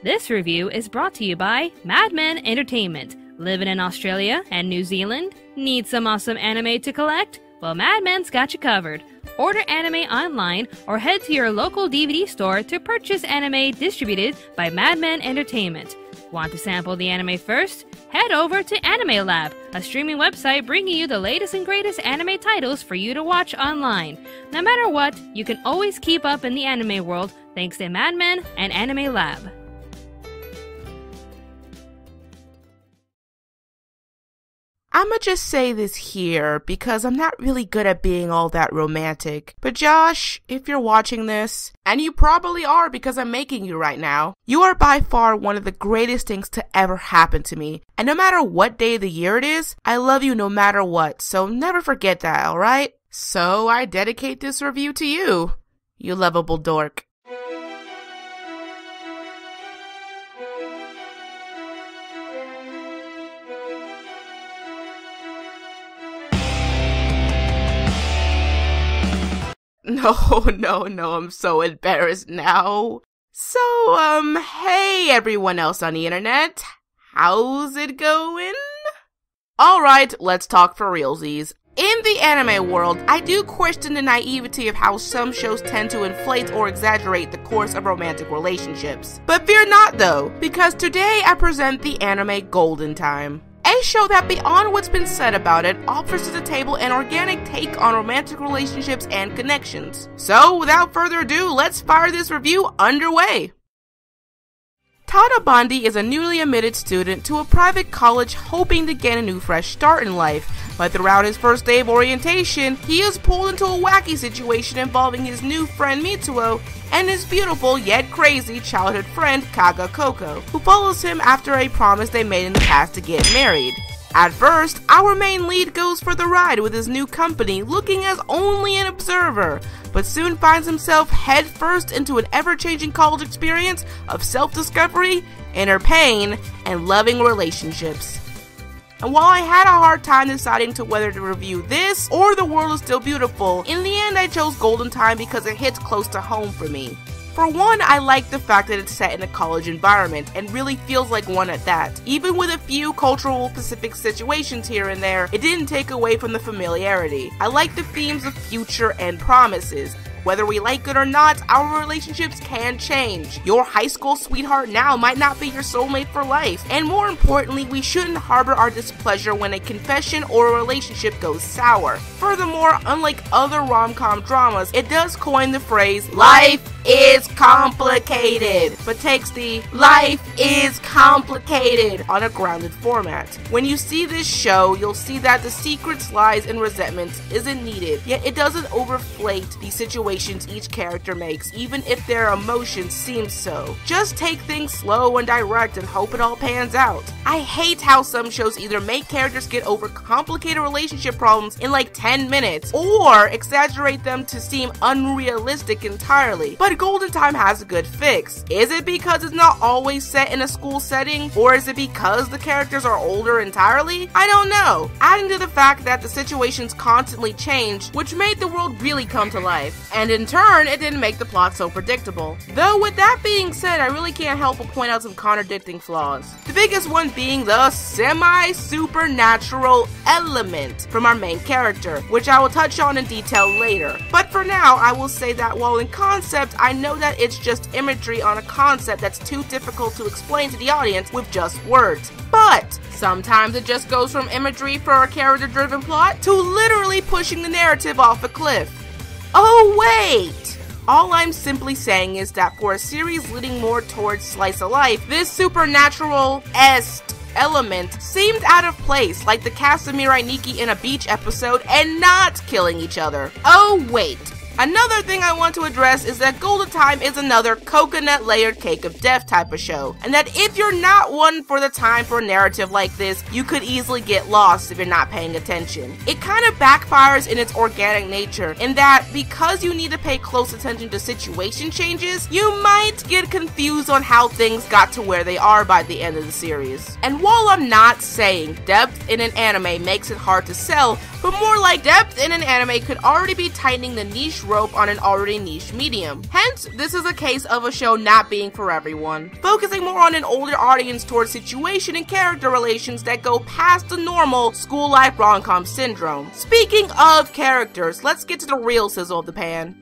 This review is brought to you by Madman Entertainment. Living in Australia and New Zealand? Need some awesome anime to collect? Well, Madman's got you covered. Order anime online or head to your local DVD store to purchase anime distributed by Madman Entertainment. Want to sample the anime first? Head over to Anime Lab, a streaming website bringing you the latest and greatest anime titles for you to watch online. No matter what, you can always keep up in the anime world thanks to Madman and Anime Lab. I'ma just say this here because I'm not really good at being all that romantic. But Josh, if you're watching this, and you probably are because I'm making you right now, you are by far one of the greatest things to ever happen to me. And no matter what day of the year it is, I love you no matter what, so never forget that, alright? So I dedicate this review to you, you lovable dork. No, I'm so embarrassed now. So, hey everyone else on the internet. How's it going? Alright, let's talk for realsies. In the anime world, I do question the naivety of how some shows tend to inflate or exaggerate the course of romantic relationships. But fear not though, because today I present the anime Golden Time. A show that, beyond what's been said about it, offers to the table an organic take on romantic relationships and connections. So, without further ado, let's fire this review underway! Tada Bondi is a newly admitted student to a private college hoping to get a new fresh start in life, but throughout his first day of orientation, he is pulled into a wacky situation involving his new friend Mitsuo and his beautiful yet crazy childhood friend Kaga Koko, who follows him after a promise they made in the past to get married. At first, our main lead goes for the ride with his new company looking as only an observer, but soon finds himself headfirst into an ever-changing college experience of self-discovery, inner pain, and loving relationships. And while I had a hard time deciding to whether to review this or The World Is Still Beautiful, in the end I chose Golden Time because it hits close to home for me. For one, I like the fact that it's set in a college environment, and really feels like one at that. Even with a few cultural specific situations here and there, it didn't take away from the familiarity. I like the themes of future and promises. Whether we like it or not, our relationships can change. Your high school sweetheart now might not be your soulmate for life. And more importantly, we shouldn't harbor our displeasure when a confession or a relationship goes sour. Furthermore, unlike other rom-com dramas, it does coin the phrase, "Life is complicated," but takes the "life is complicated" on a grounded format. When you see this show, you'll see that the secrets, lies, and resentment isn't needed, yet it doesn't overflate the situations each character makes, even if their emotions seem so. Just take things slow and direct and hope it all pans out. I hate how some shows either make characters get over complicated relationship problems in like 10 minutes, or exaggerate them to seem unrealistic entirely. But Golden Time has a good fix. Is it because it's not always set in a school setting, or is it because the characters are older entirely? I don't know. Adding to the fact that the situations constantly change, which made the world really come to life. And in turn, it didn't make the plot so predictable. Though with that being said, I really can't help but point out some contradicting flaws. The biggest one being the semi-supernatural element from our main character, which I will touch on in detail later. But for now, I will say that while in concept, I know that it's just imagery on a concept that's too difficult to explain to the audience with just words. But sometimes it just goes from imagery for a character-driven plot to literally pushing the narrative off a cliff. Oh wait! All I'm simply saying is that for a series leaning more towards slice of life, this supernatural-esque element seemed out of place, like the cast of Mirai Nikki in a beach episode and not killing each other. Oh wait! Another thing I want to address is that Golden Time is another coconut layered cake of death type of show, and that if you're not one for the time for a narrative like this, you could easily get lost if you're not paying attention. It kind of backfires in its organic nature, in that because you need to pay close attention to situation changes, you might get confused on how things got to where they are by the end of the series. And while I'm not saying depth in an anime makes it hard to sell, but more like depth in an anime could already be tightening the niche rope on an already niche medium. Hence, this is a case of a show not being for everyone, focusing more on an older audience towards situation and character relations that go past the normal school life rom-com syndrome. Speaking of characters, let's get to the real sizzle of the pan.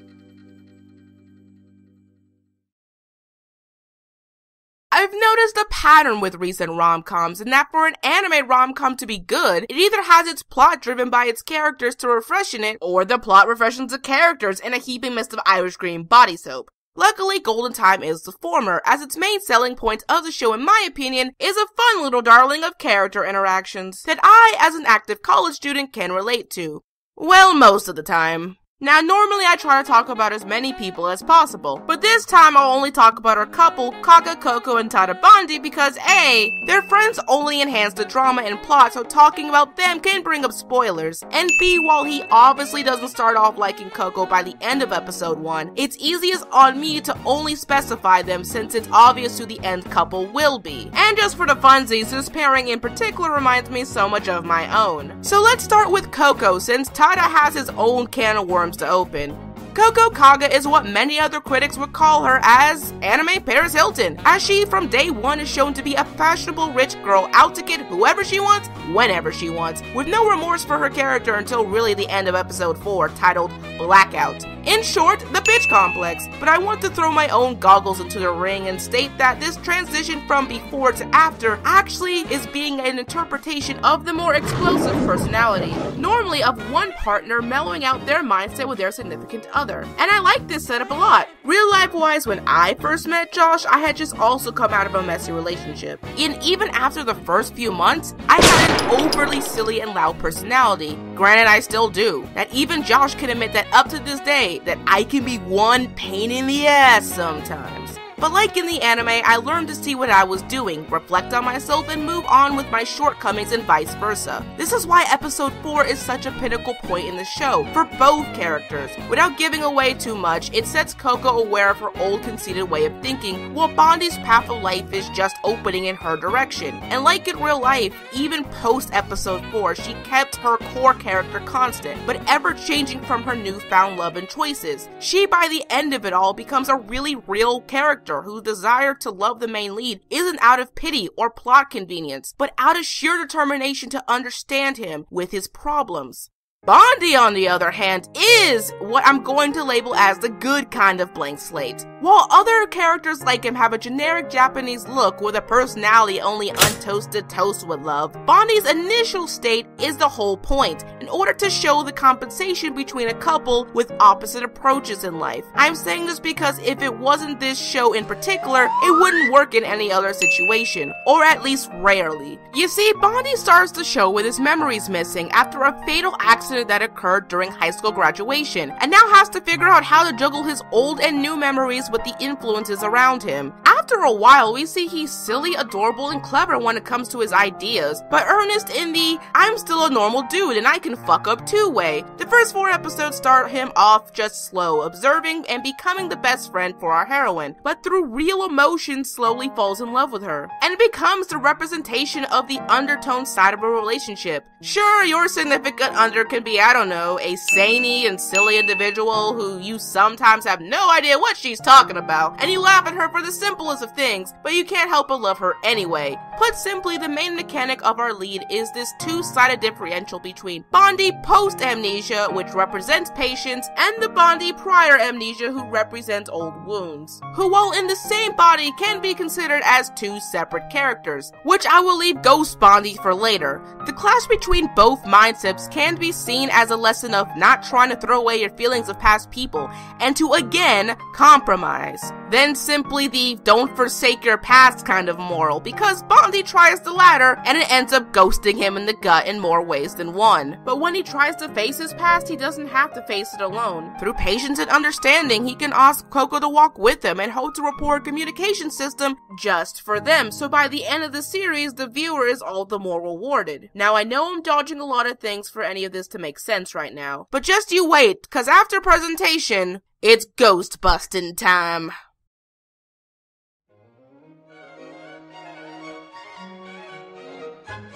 I've noticed a pattern with recent rom-coms, and that for an anime rom-com to be good, it either has its plot driven by its characters to refreshen it, or the plot refreshes the characters in a heaping mist of Irish cream body soap. Luckily, Golden Time is the former, as its main selling point of the show, in my opinion, is a fun little darling of character interactions that I, as an active college student, can relate to. Well, most of the time. Now, normally I try to talk about as many people as possible, but this time I'll only talk about our couple, Kaga, Coco, and Tada Bondi, because A, their friends only enhance the drama and plot, so talking about them can bring up spoilers, and B, while he obviously doesn't start off liking Coco by the end of episode 1, it's easiest on me to only specify them since it's obvious who the end couple will be. And just for the funsies, this pairing in particular reminds me so much of my own. So let's start with Coco, since Tada has his own can of worms to open. Coco Kaga is what many other critics would call her as anime Paris Hilton, as she from day one is shown to be a fashionable rich girl out to get whoever she wants, whenever she wants, with no remorse for her character until really the end of episode 4, titled Blackout. In short, the bitch complex, but I want to throw my own goggles into the ring and state that this transition from before to after actually is being an interpretation of the more explosive personality, normally of one partner mellowing out their mindset with their significant other. And I like this setup a lot. Real life wise, when I first met Josh, I had just also come out of a messy relationship. And even after the first few months, I had an overly silly and loud personality. Granted, I still do. That even Josh can admit that up to this day, that I can be one pain in the ass sometimes. But like in the anime, I learned to see what I was doing, reflect on myself, and move on with my shortcomings and vice versa. This is why episode 4 is such a pinnacle point in the show, for both characters. Without giving away too much, it sets Coco aware of her old conceited way of thinking, while Bondi's path of life is just opening in her direction. And like in real life, even post episode 4, she kept her core character constant, but ever changing from her newfound love and choices. She, by the end of it all, becomes a really real character whose desire to love the main lead isn't out of pity or plot convenience, but out of sheer determination to understand him with his problems. Bondi, on the other hand, is what I'm going to label as the good kind of blank slate. While other characters like him have a generic Japanese look with a personality only untoasted toast would love, Bondi's initial state is the whole point, in order to show the compensation between a couple with opposite approaches in life. I'm saying this because if it wasn't this show in particular, it wouldn't work in any other situation, or at least rarely. You see, Bondi starts the show with his memories missing after a fatal accident that occurred during high school graduation, and now has to figure out how to juggle his old and new memories with the influences around him. After a while, we see he's silly, adorable, and clever when it comes to his ideas, but earnest in the I'm still a normal dude and I can fuck up too way. The first 4 episodes start him off just slow, observing and becoming the best friend for our heroine, but through real emotion slowly falls in love with her, and it becomes the representation of the undertone side of a relationship. Sure, your significant other can be, I don't know, a zany and silly individual who you sometimes have no idea what she's talking about, and you laugh at her for the simplest of things, but you can't help but love her anyway. Put simply, the main mechanic of our lead is this two-sided differential between Bondi post-amnesia, which represents patience, and the Bondi prior amnesia, who represents old wounds, who while in the same body can be considered as 2 separate characters, which I will leave Ghost Bondi for later. The clash between both mindsets can be seen as a lesson of not trying to throw away your feelings of past people, and to again compromise. Then simply the don't forsake your past kind of moral, because Bondi tries the latter and it ends up ghosting him in the gut in more ways than one. But when he tries to face his past, he doesn't have to face it alone. Through patience and understanding, he can ask Coco to walk with him and hope to rapport a communication system just for them, so by the end of the series, the viewer is all the more rewarded. Now, I know I'm dodging a lot of things for any of this to make sense right now, but just you wait, cause after presentation, it's ghost busting time.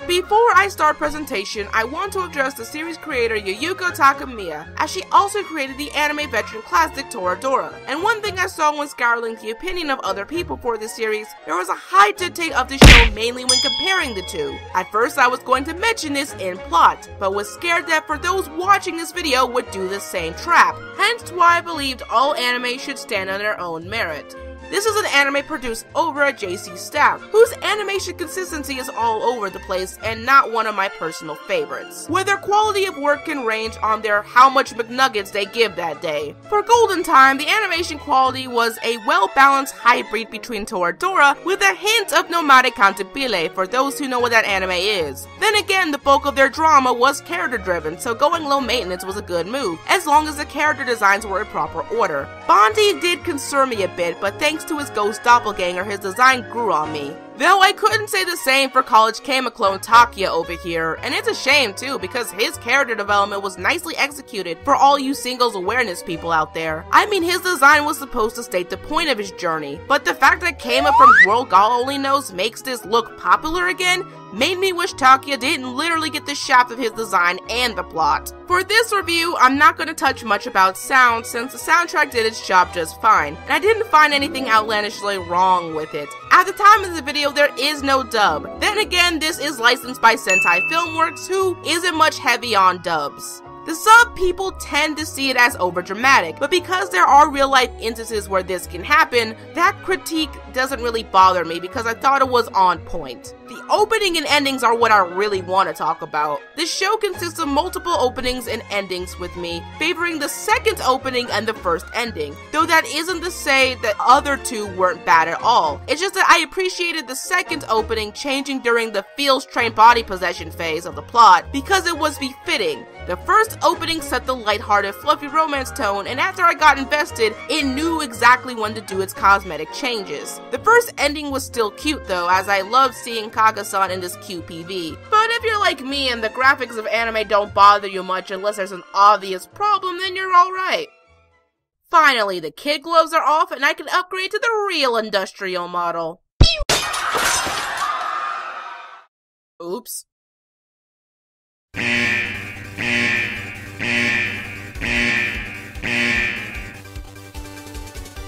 Before I start presentation, I want to address the series creator Yuyuko Takamiya, as she also created the anime veteran classic Toradora. And one thing I saw when scouring the opinion of other people for this series, there was a high dictate of the show mainly when comparing the two. At first I was going to mention this in plot, but was scared that for those watching this video would do the same trap, hence why I believed all anime should stand on their own merit. This is an anime produced over at JC Staff, whose animation consistency is all over the place and not one of my personal favorites, where their quality of work can range on their how much McNuggets they give that day. For Golden Time, the animation quality was a well-balanced hybrid between Toradora with a hint of Nomade Cantabile for those who know what that anime is. Then again, the bulk of their drama was character-driven, so going low maintenance was a good move, as long as the character designs were in proper order. Bondi did concern me a bit, but thanks to his ghost doppelganger, his design grew on me. Though I couldn't say the same for College Kama clone Takia over here, and it's a shame too because his character development was nicely executed for all you singles awareness people out there. I mean, his design was supposed to state the point of his journey, but the fact that Kama from World God Only Knows makes this look popular again made me wish Takia didn't literally get the shaft of his design and the plot. For this review, I'm not going to touch much about sound since the soundtrack did its job just fine, and I didn't find anything outlandishly wrong with it. At the time of the video, there is no dub. Then again, this is licensed by Sentai Filmworks, who isn't much heavy on dubs. The sub people tend to see it as overdramatic, but because there are real-life instances where this can happen, that critique doesn't really bother me because I thought it was on point. The opening and endings are what I really want to talk about. This show consists of multiple openings and endings, with me favoring the second opening and the first ending, though that isn't to say that other two weren't bad at all. It's just that I appreciated the second opening changing during the Feels Trained Body Possession phase of the plot because it was befitting. The first opening set the lighthearted, fluffy romance tone, and after I got invested, it knew exactly when to do its cosmetic changes. The first ending was still cute though, as I loved seeing Kaga-san in this QPV. But if you're like me and the graphics of anime don't bother you much unless there's an obvious problem, then you're alright. Finally, the kid gloves are off and I can upgrade to the real industrial model. Oops.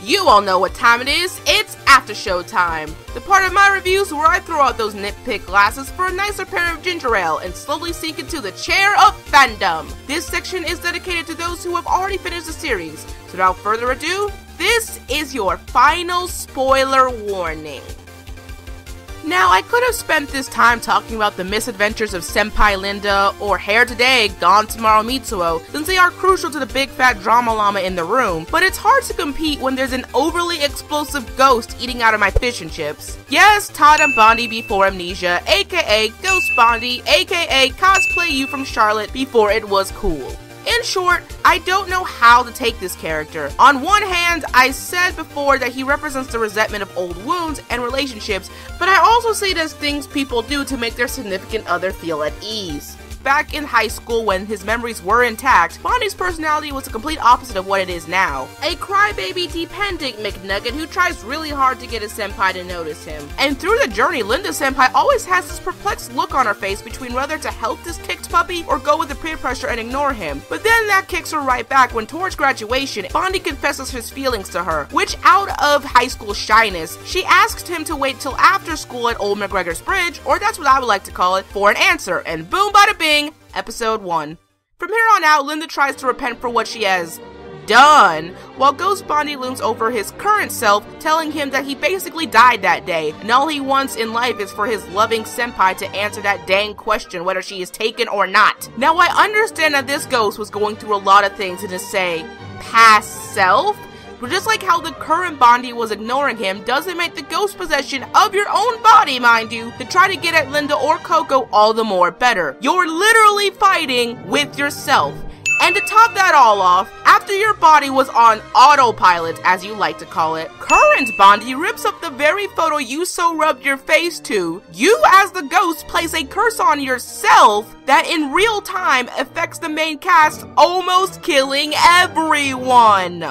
You all know what time it is, it's after show time. The part of my reviews where I throw out those nitpick glasses for a nicer pair of ginger ale and slowly sink into the chair of fandom. This section is dedicated to those who have already finished the series, so without further ado, this is your final spoiler warning. Now, I could have spent this time talking about the misadventures of Senpai Linda or Hair Today, Gone Tomorrow Mitsuo, since they are crucial to the big fat drama llama in the room, but it's hard to compete when there's an overly explosive ghost eating out of my fish and chips. Yes, Todd and Bondi before Amnesia, aka Ghost Bondi, aka Cosplay You from Charlotte before it was cool. In short, I don't know how to take this character. On one hand, I said before that he represents the resentment of old wounds and relationships, but I also see it as things people do to make their significant other feel at ease. Back in high school, when his memories were intact, Bondi's personality was the complete opposite of what it is now. A crybaby dependent McNugget who tries really hard to get his senpai to notice him. And through the journey, Linda senpai always has this perplexed look on her face between whether to help this kicked puppy or go with the peer pressure and ignore him. But then that kicks her right back when towards graduation, Bondi confesses his feelings to her, which out of high school shyness, she asked him to wait till after school at Old McGregor's Bridge, or that's what I would like to call it, for an answer, and boom bada bing, Episode 1. From here on out, Linda tries to repent for what she has done, while Ghost Bondi looms over his current self, telling him that he basically died that day, and all he wants in life is for his loving senpai to answer that dang question whether she is taken or not. Now, I understand that this ghost was going through a lot of things in his, say, past self, but just like how the current Bondi was ignoring him doesn't make the ghost possession of your own body, mind you, to try to get at Linda or Coco all the more better. You're literally fighting with yourself. And to top that all off, after your body was on autopilot, as you like to call it, current Bondi rips up the very photo you so rubbed your face to. You as the ghost place a curse on yourself that in real time affects the main cast, almost killing everyone.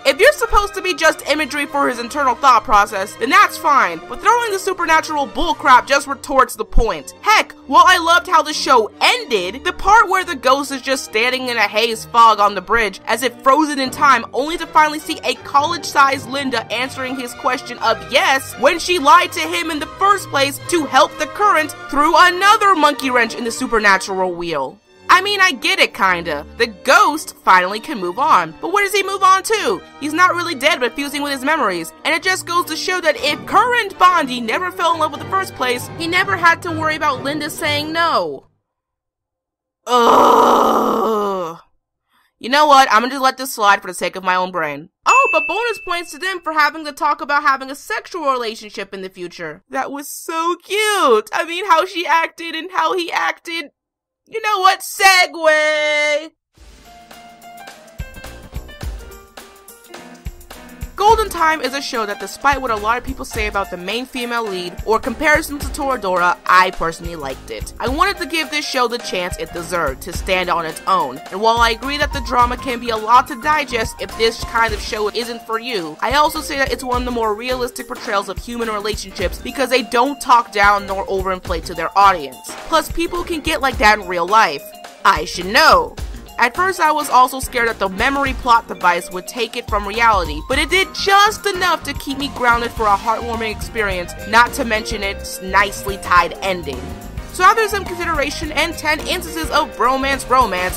If you're supposed to be just imagery for his internal thought process, then that's fine, but throwing the supernatural bullcrap just retorts the point. Heck, while I loved how the show ended, the part where the ghost is just standing in a haze fog on the bridge as if frozen in time, only to finally see a college-sized Linda answering his question of yes when she lied to him in the first place to help the current threw another monkey wrench in the supernatural wheel. I mean, I get it kinda. The ghost finally can move on. But where does he move on to? He's not really dead but fusing with his memories. And it just goes to show that if current Bondi never fell in love with the first place, he never had to worry about Linda saying no. Ugh. You know what? I'm gonna just let this slide for the sake of my own brain. Oh, but bonus points to them for having to talk about having a sexual relationship in the future. That was so cute. I mean, how she acted and how he acted. You know what? Segue! Golden Time is a show that, despite what a lot of people say about the main female lead or comparisons to Toradora, I personally liked it. I wanted to give this show the chance it deserved to stand on its own, and while I agree that the drama can be a lot to digest if this kind of show isn't for you, I also say that it's one of the more realistic portrayals of human relationships because they don't talk down nor overinflate to their audience. Plus, people can get like that in real life. I should know. At first, I was also scared that the memory plot device would take it from reality, but it did just enough to keep me grounded for a heartwarming experience, not to mention its nicely tied ending. So after some consideration and 10 instances of romance,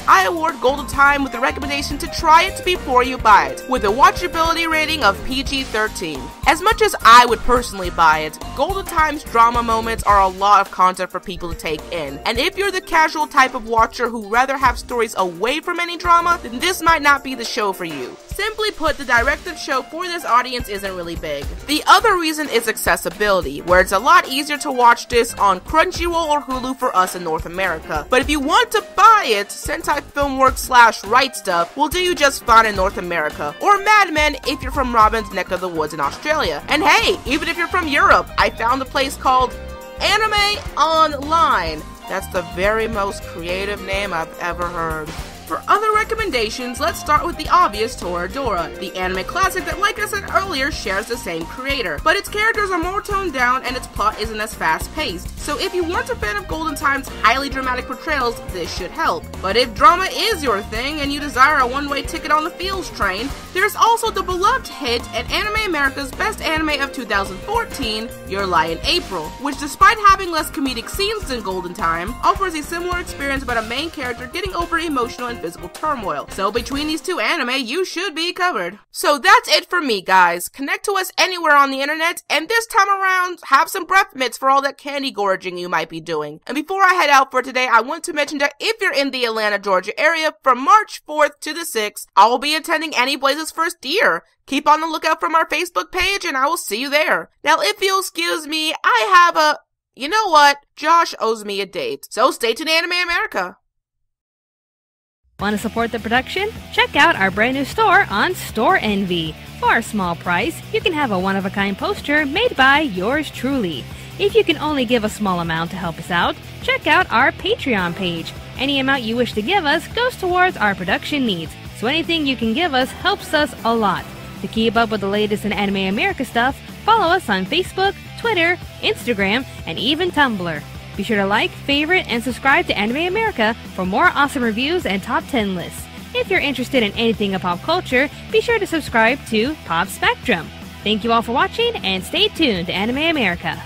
I award Golden Time with the recommendation to try it before you buy it, with a watchability rating of PG-13. As much as I would personally buy it, Golden Time's drama moments are a lot of content for people to take in, and if you're the casual type of watcher who'd rather have stories away from any drama, then this might not be the show for you. Simply put, the directed show for this audience isn't really big. The other reason is accessibility, where it's a lot easier to watch this on Crunchyroll or Hulu for us in North America. But if you want to buy it, Sentai Filmworks / Right Stuff will do you just fine in North America, or Mad Men if you're from Robin's neck of the woods in Australia. And hey, even if you're from Europe, I found a place called Anime Online. That's the very most creative name I've ever heard. For other recommendations, let's start with the obvious Toradora, the anime classic that, like I said earlier, shares the same creator, but its characters are more toned down and its plot isn't as fast-paced. So if you weren't a fan of Golden Time's highly dramatic portrayals, this should help. But if drama is your thing and you desire a one-way ticket on the feels train, there's also the beloved hit and Anime America's best anime of 2014, Your Lie in April, which, despite having less comedic scenes than Golden Time, offers a similar experience about a main character getting over emotional and physical turmoil. So between these two anime, you should be covered. So that's it for me, guys. Connect to us anywhere on the internet, and this time around, have some breath mints for all that candy gorging you might be doing. And before I head out for today, I want to mention that if you're in the Atlanta, Georgia area, from March 4th to the 6th, I'll be attending Annie Blaze's first year. Keep on the lookout from our Facebook page, and I will see you there. Now, if you'll excuse me, I have a... You know what? Josh owes me a date, so stay tuned to Anime America. Want to support the production? Check out our brand new store on Store Envy. For a small price, you can have a one-of-a-kind poster made by yours truly. If you can only give a small amount to help us out, check out our Patreon page. Any amount you wish to give us goes towards our production needs, so anything you can give us helps us a lot. To keep up with the latest in Anime America stuff, follow us on Facebook, Twitter, Instagram, and even Tumblr. Be sure to like, favorite, and subscribe to Anime America for more awesome reviews and top 10 lists. If you're interested in anything of pop culture, be sure to subscribe to Pop Spectrum. Thank you all for watching, and stay tuned to Anime America.